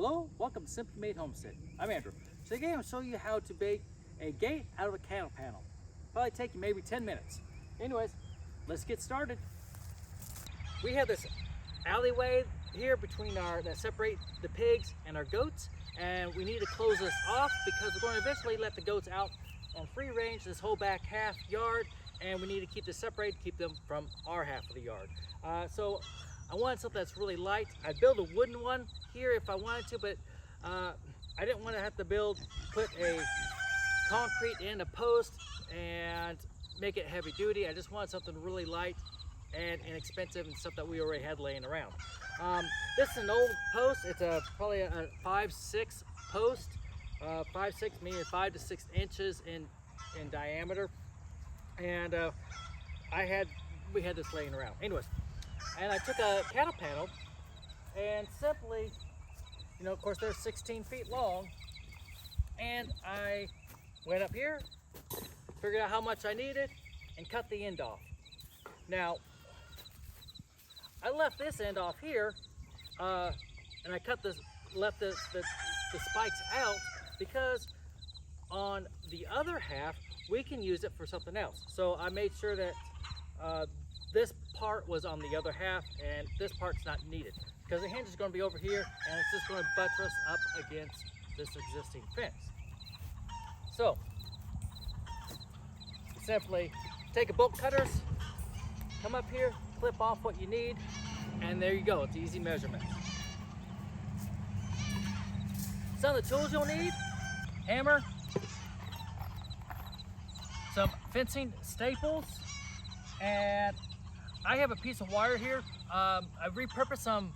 Hello, welcome to Simply Made Homestead. I'm Andrew. So today I'm going to show you how to make a gate out of a cattle panel. Probably take you maybe 10 minutes. Anyways, let's get started. We have this alleyway here between that separate the pigs and our goats, and we need to close this off because we're going to eventually let the goats out on free range this whole back half yard, and we need to keep this separated to keep them from our half of the yard. So I wanted something that's really light. I'd build a wooden one here if I wanted to, but I didn't want to have to put a concrete in a post and make it heavy duty. I just wanted something really light and inexpensive and stuff that we already had laying around. This is an old post. It's probably a 5'6" post, 5'6" meaning 5 to 6 inches in diameter, and we had this laying around. Anyways, and I took a cattle panel and simply, of course they're 16 feet long, and I went up here, figured out how much I needed, and cut the end off. Now, I left this end off here, and I left the spikes out because on the other half, we can use it for something else. So I made sure that this part was on the other half and this part's not needed because the hinge is going to be over here and it's just going to buttress up against this existing fence. So simply take a bolt cutters, come up here, clip off what you need, and there you go. It's easy measurements. Some of the tools you'll need: hammer, some fencing staples, and I have a piece of wire here. I repurposed some,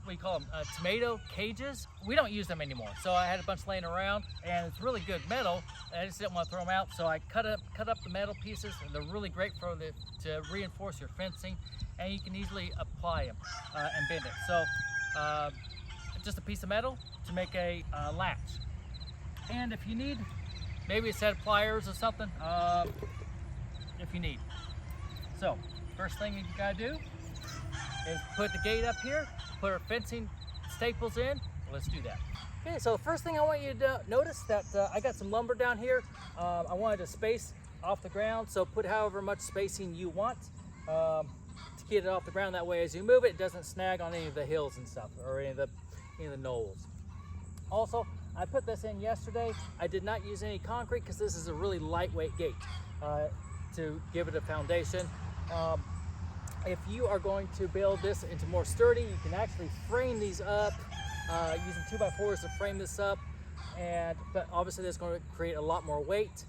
we call them tomato cages. We don't use them anymore, so I had a bunch laying around, and it's really good metal, and I just didn't want to throw them out, so I cut up the metal pieces, and they're really great to reinforce your fencing, and you can easily apply them and bend it. So just a piece of metal to make a latch. And if you need maybe a set of pliers or something, if you need. So first thing you gotta do is put the gate up here, put our fencing staples in. Let's do that. Okay, so the first thing I want you to notice that I got some lumber down here. I wanted to space off the ground, so put however much spacing you want to get it off the ground. That way as you move it, it doesn't snag on any of the hills and stuff or any of the knolls. Also, I put this in yesterday. I did not use any concrete because this is a really lightweight gate to give it a foundation. If you are going to build this into more sturdy, you can actually frame these up using 2x4s to frame this up, but obviously that's going to create a lot more weight.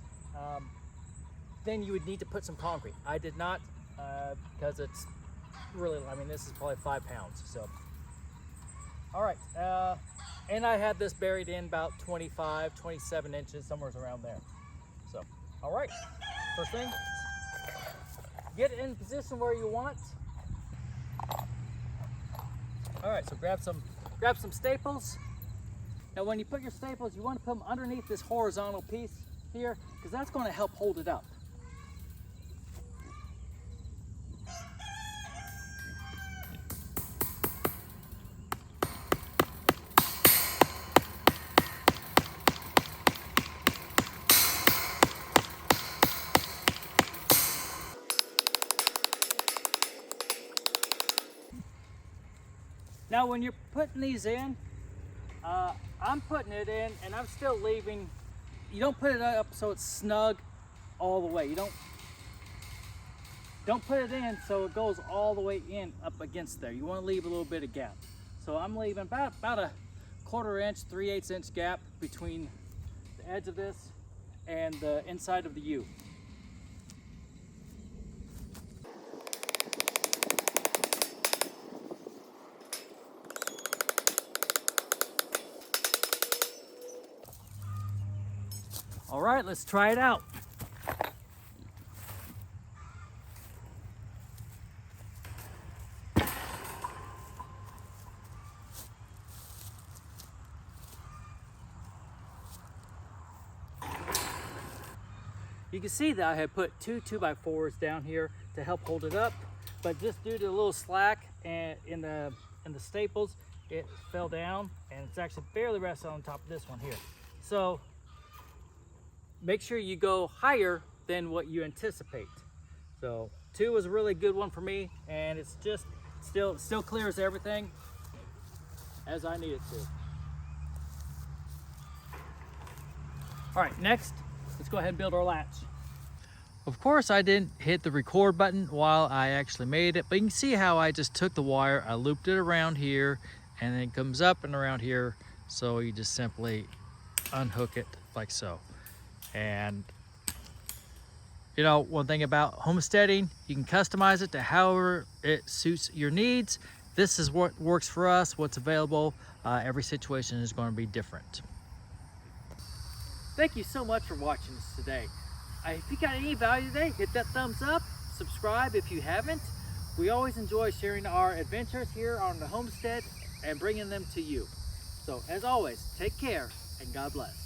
Then you would need to put some concrete. I did not because it's really, this is probably 5 pounds. So, all right, and I had this buried in about 25, 27 inches, somewhere around there. So, all right, first thing, get it in position where you want. All right, so grab some staples. Now when you put your staples, you want to put them underneath this horizontal piece here because that's going to help hold it up. Now when you're putting these in, I'm putting it in and I'm still leaving, you don't put it up so it's snug all the way. You don't put it in so it goes all the way in up against there. You want to leave a little bit of gap. So I'm leaving about a 1/4 inch, 3/8 inch gap between the edge of this and the inside of the U. All right, let's try it out. You can see that I had put 2 2x4s down here to help hold it up, but just due to a little slack in the staples, it fell down, and it's actually barely rested on top of this one here. So make sure you go higher than what you anticipate. So 2 was a really good one for me, and it's just still clears everything as I need it to. All right, next, let's go ahead and build our latch. Of course, I didn't hit the record button while I actually made it, but you can see how I just took the wire, I looped it around here, and then it comes up and around here. So you just simply unhook it like so. And you know, one thing about homesteading, you can customize it to however it suits your needs. This is what works for us, what's available. Every situation is going to be different. Thank you so much for watching this today. If you got any value today, hit that thumbs up, subscribe if you haven't. We always enjoy sharing our adventures here on the homestead and bringing them to you. So as always, take care and God bless.